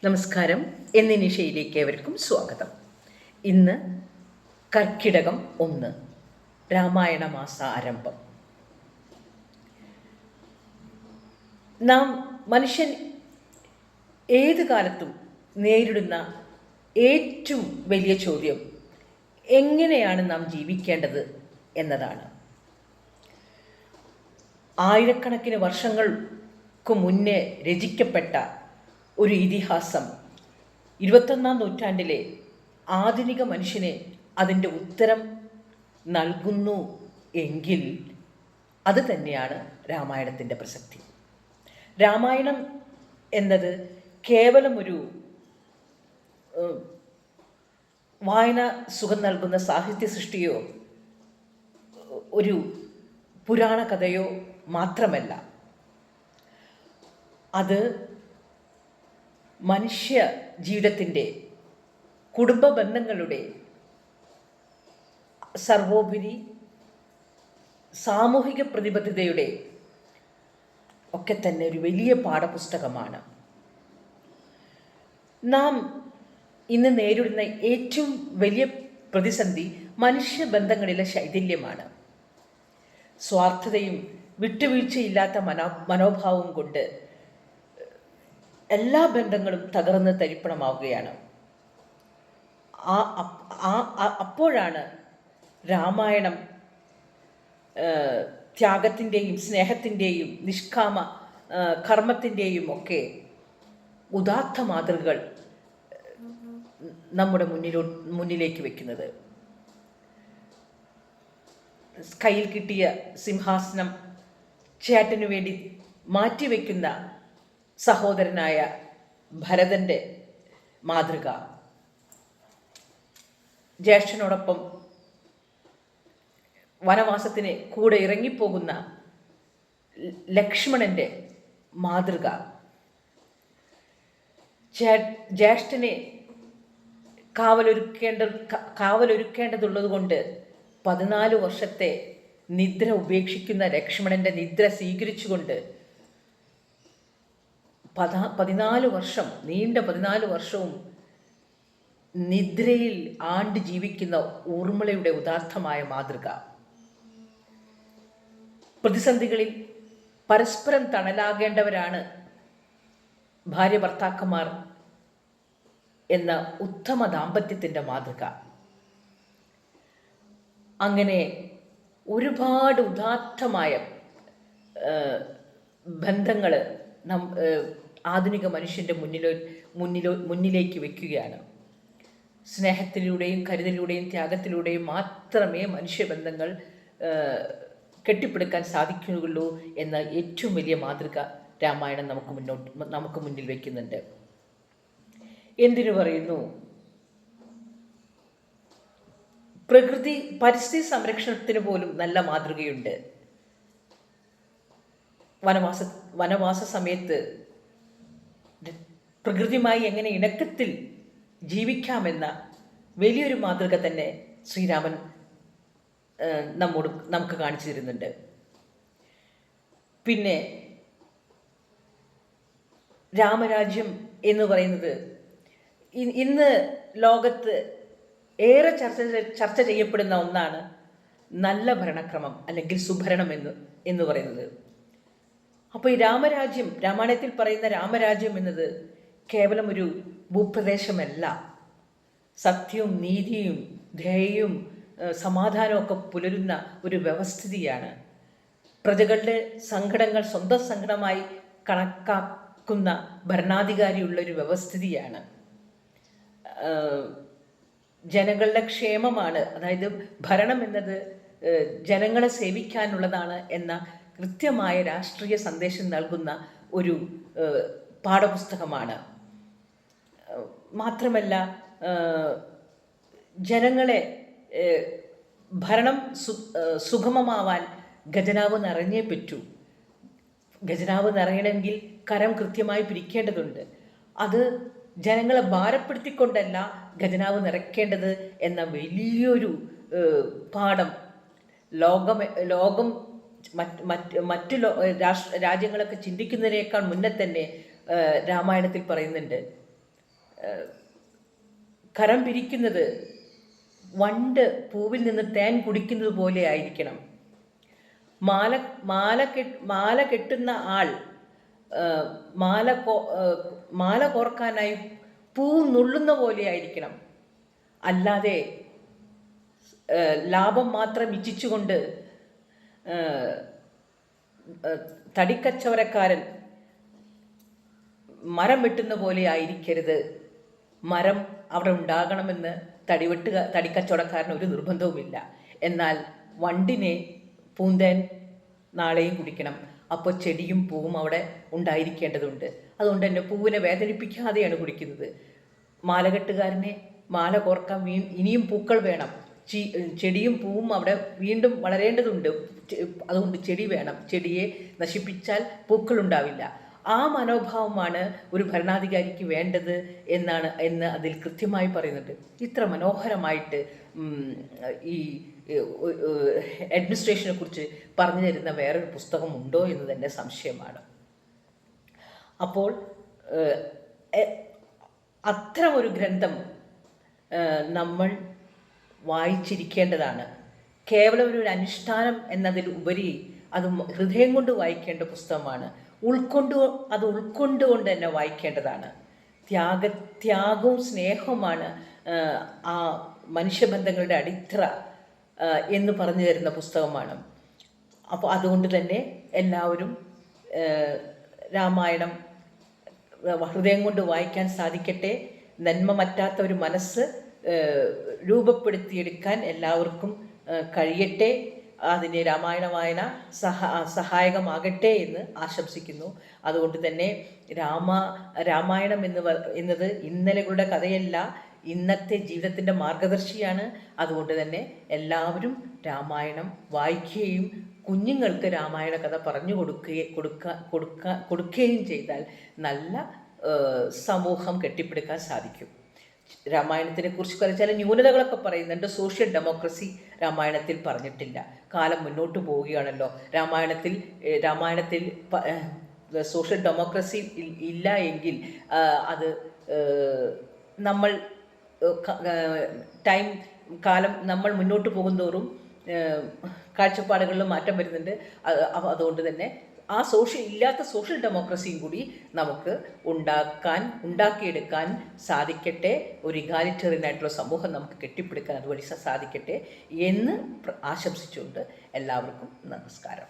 നമസ്കാരം. എന്നിനിഷയിലേക്ക് ഏവർക്കും സ്വാഗതം. ഇന്ന് കർക്കിടകം 1, രാമായണ മാസ ആരംഭം. മനുഷ്യൻ ഏത് കാലത്തും നേരിടുന്ന ഏറ്റവും വലിയ ചോദ്യം എങ്ങനെയാണ് നാം ജീവിക്കേണ്ടത് എന്നതാണ്. ആയിരക്കണക്കിന് വർഷങ്ങൾക്ക് മുന്നേ രചിക്കപ്പെട്ട ഒരു ഇതിഹാസം 21-ാം നൂറ്റാണ്ടിലെ ആധുനിക മനുഷ്യനെ അതിൻ്റെ ഉത്തരം നൽകുന്നു എങ്കിൽ അത് തന്നെയാണ് രാമായണത്തിൻ്റെ പ്രസക്തി. രാമായണം എന്നത് കേവലം ഒരു വായന സുഖം നൽകുന്ന സാഹിത്യ സൃഷ്ടിയോ ഒരു പുരാണ കഥയോ മാത്രമല്ല. അത് മനുഷ്യ ജീവിതത്തിൻ്റെ, കുടുംബ ബന്ധങ്ങളുടെ, സർവോപരി സാമൂഹിക പ്രതിബദ്ധതയുടെ ഒക്കെ തന്നെ ഒരു വലിയ പാഠപുസ്തകമാണ്. നാം ഇന്ന് നേരിടുന്ന ഏറ്റവും വലിയ പ്രതിസന്ധി മനുഷ്യബന്ധങ്ങളിലെ ശൈഥില്യമാണ്. സ്വാർത്ഥതയും വിട്ടുവീഴ്ചയില്ലാത്ത മനോഭാവവും കൊണ്ട് എല്ലാ ബന്ധങ്ങളും തകർന്ന് തരിപ്പണമാവുകയാണ്. അപ്പോഴാണ് രാമായണം ത്യാഗത്തിൻ്റെയും സ്നേഹത്തിൻ്റെയും നിഷ്കാമ കർമ്മത്തിൻ്റെയും ഒക്കെ ഉദാത്ത മാതൃകകൾ നമ്മുടെ മുന്നിലേക്ക് വയ്ക്കുന്നത്. കയ്യിൽ കിട്ടിയ സിംഹാസനം ചേട്ടനു വേണ്ടി മാറ്റിവെക്കുന്ന സഹോദരനായ ഭരതൻ്റെ മാതൃക, ജ്യേഷ്ഠനോടൊപ്പം വനവാസത്തിന് കൂടെ ഇറങ്ങിപ്പോകുന്ന ലക്ഷ്മണൻ്റെ മാതൃക, ജ്യേഷ്ഠനെ കാവലൊരുക്കേണ്ടതുള്ളത് കൊണ്ട് 14 വർഷത്തെ നിദ്ര ഉപേക്ഷിക്കുന്ന ലക്ഷ്മണൻ്റെ നിദ്ര സ്വീകരിച്ചുകൊണ്ട് 14 വർഷം, നീണ്ട 14 വർഷവും നിദ്രയിൽ ആണ്ട് ജീവിക്കുന്ന ഊർമിളയുടെ ഉദാത്തമായ മാതൃക. പ്രതിസന്ധികളിൽ പരസ്പരം തണലാകേണ്ടവരാണ് ഭാര്യ ഭർത്താക്കന്മാർ എന്ന ഉത്തമ ദാമ്പത്യത്തിൻ്റെ മാതൃക. അങ്ങനെ ഒരുപാട് ഉദാത്തമായ ബന്ധങ്ങൾ ആധുനിക മനുഷ്യൻ്റെ മുന്നിലേക്ക് വയ്ക്കുകയാണ്. സ്നേഹത്തിലൂടെയും കരുതലിലൂടെയും ത്യാഗത്തിലൂടെയും മാത്രമേ മനുഷ്യബന്ധങ്ങൾ കെട്ടിപ്പടുക്കാൻ സാധിക്കുകയുള്ളൂ എന്ന ഏറ്റവും വലിയ മാതൃക രാമായണം നമുക്ക് മുന്നിൽ വയ്ക്കുന്നുണ്ട്. എന്തിനു പറയുന്നു? പരിസ്ഥിതി സംരക്ഷണത്തിന് പോലും നല്ല മാതൃകയുണ്ട്. വനവാസ സമയത്ത് പ്രകൃതിയുമായി എങ്ങനെ ഇണക്കത്തിൽ ജീവിക്കാമെന്ന വലിയൊരു മാതൃക തന്നെ ശ്രീരാമൻ നമുക്ക് കാണിച്ചു തരുന്നുണ്ട്. പിന്നെ രാമരാജ്യം എന്ന് പറയുന്നത് ഇന്ന് ലോകത്ത് ഏറെ ചർച്ച ചെയ്യപ്പെടുന്ന ഒന്നാണ് നല്ല ഭരണക്രമം അല്ലെങ്കിൽ സുഭരണം എന്ന് പറയുന്നത്. അപ്പോൾ ഈ രാമായണത്തിൽ പറയുന്ന രാമരാജ്യം എന്നത് കേവലം ഒരു ഭൂപ്രദേശമല്ല. സത്യവും നീതിയും ദയയും സമാധാനവും ഒക്കെ പുലരുന്ന ഒരു വ്യവസ്ഥിതിയാണ്. പ്രജകളുടെ സങ്കടങ്ങൾ സ്വന്തം സങ്കടമായി കണക്കാക്കുന്ന ഭരണാധികാരിയുള്ള ഒരു വ്യവസ്ഥിതിയാണ്. ജനങ്ങളുടെ ക്ഷേമമാണ്, അതായത് ഭരണം എന്നത് ജനങ്ങളെ സേവിക്കാനുള്ളതാണ് എന്ന കൃത്യമായ രാഷ്ട്രീയ സന്ദേശം നൽകുന്ന ഒരു പാഠപുസ്തകമാണ്. മാത്രമല്ല, ജനങ്ങളെ ഭരണം സുഗമമാവാൻ ഖജനാവ് നിറഞ്ഞേ പറ്റൂ. ഖജനാവ് നിറയണമെങ്കിൽ കരം കൃത്യമായി പിരിക്കേണ്ടതുണ്ട്. അത് ജനങ്ങളെ ഭാരപ്പെടുത്തിക്കൊണ്ടല്ല ഖജനാവ് നിറയ്ക്കേണ്ടത് എന്ന വലിയൊരു പാഠം ലോകം മറ്റു രാജ്യങ്ങളൊക്കെ ചിന്തിക്കുന്നതിനേക്കാൾ മുന്നേ തന്നെ രാമായണത്തിൽ പറയുന്നുണ്ട്. കരം പിരിക്കുന്നത് വണ്ട് പൂവിൽ നിന്ന് തേൻ കുടിക്കുന്നത് പോലെ ആയിരിക്കണം. മാല കെട്ടുന്ന ആൾ മാല കോർക്കാനായി പൂ നുള്ളുന്ന പോലെ ആയിരിക്കണം. അല്ലാതെ ലാഭം മാത്രം ഇച്ഛിച്ചുകൊണ്ട് തടിക്കച്ചവടക്കാരൻ മരം വെട്ടുന്ന പോലെ ആയിരിക്കരുത്. മരം അവിടെ ഉണ്ടാകണമെന്ന് തടിക്കച്ചവടക്കാരന് ഒരു നിർബന്ധവുമില്ല. എന്നാൽ വണ്ടിനെ പൂന്തേൻ നാളെയും കുടിക്കണം. അപ്പോൾ ചെടിയും പൂവും അവിടെ ഉണ്ടായിരിക്കേണ്ടതുണ്ട്. അതുകൊണ്ട് തന്നെ പൂവിനെ വേദനിപ്പിക്കാതെയാണ് കുടിക്കുന്നത്. മാലകെട്ടുകാരനെ മാല കോർക്കാൻ ഇനിയും പൂക്കൾ വേണം. ചെടിയും പൂവും അവിടെ വീണ്ടും വളരേണ്ടതുണ്ട്. അതുകൊണ്ട് ചെടി വേണം. ചെടിയെ നശിപ്പിച്ചാൽ പൂക്കളുണ്ടാവില്ല. ആ മനോഭാവമാണ് ഒരു ഭരണാധികാരിക്ക് വേണ്ടത് എന്ന് അതിൽ കൃത്യമായി പറയുന്നുണ്ട്. ഇത്ര മനോഹരമായിട്ട് ഈ അഡ്മിനിസ്ട്രേഷനെ കുറിച്ച് പറഞ്ഞു തരുന്ന വേറൊരു പുസ്തകമുണ്ടോ എന്ന് തന്നെ സംശയമാണ്. അപ്പോൾ അത്തരം ഒരു ഗ്രന്ഥം നമ്മൾ വായിച്ചിരിക്കേണ്ടതാണ്. കേവലം ഒരു അനുഷ്ഠാനം എന്നതിൽ ഉപരി അത് ഹൃദയം കൊണ്ട് വായിക്കേണ്ട പുസ്തകമാണ്. ഉൾക്കൊണ്ടുകൊണ്ട് തന്നെ വായിക്കേണ്ടതാണ്. ത്യാഗവും സ്നേഹവുമാണ് ആ മനുഷ്യബന്ധങ്ങളുടെ അടിത്തറ എന്ന് പറഞ്ഞു തരുന്ന പുസ്തകമാണ്. അപ്പോൾ അതുകൊണ്ട് തന്നെ എല്ലാവരും രാമായണം ഹൃദയം കൊണ്ട് വായിക്കാൻ സാധിക്കട്ടെ. നന്മ മറ്റാത്ത ഒരു മനസ്സ് രൂപപ്പെടുത്തിയെടുക്കാൻ എല്ലാവർക്കും കഴിയട്ടെ. അതിന് രാമായണ വായന സഹായകമാകട്ടെ എന്ന് ആശംസിക്കുന്നു. അതുകൊണ്ട് തന്നെ രാമായണം എന്നത് ഇന്നലെകളുടെ കഥയല്ല, ഇന്നത്തെ ജീവിതത്തിൻ്റെ മാർഗദർശിയാണ്. അതുകൊണ്ട് തന്നെ എല്ലാവരും രാമായണം വായിക്കുകയും കുഞ്ഞുങ്ങൾക്ക് രാമായണ കഥ പറഞ്ഞു കൊടുക്കുകയും ചെയ്താൽ നല്ല സമൂഹം കെട്ടിപ്പടുക്കാൻ സാധിക്കും. രാമായണത്തിനെ കുറിച്ച് ചില ന്യൂനതകളൊക്കെ പറയുന്നുണ്ട്. സോഷ്യൽ ഡെമോക്രസി രാമായണത്തിൽ പറഞ്ഞിട്ടില്ല. കാലം മുന്നോട്ട് പോവുകയാണല്ലോ. രാമായണത്തിൽ സോഷ്യൽ ഡെമോക്രസി ഇല്ല എങ്കിൽ അത് നമ്മൾ നമ്മൾ മുന്നോട്ട് പോകുന്തോറും കാഴ്ചപ്പാടുകളിലും മാറ്റം വരുന്നുണ്ട്. അതുകൊണ്ട് തന്നെ ആ ഇല്ലാത്ത സോഷ്യൽ ഡെമോക്രസിയും കൂടി നമുക്ക് ഉണ്ടാക്കിയെടുക്കാൻ സാധിക്കട്ടെ. ഒരു ഇഗാലിറ്റേറിയൻ ആയിട്ടുള്ള സമൂഹം നമുക്ക് കെട്ടിപ്പടുക്കാൻ അതുവഴി സാധിക്കട്ടെ എന്ന് ആശംസിച്ചുകൊണ്ട് എല്ലാവർക്കും നമസ്കാരം.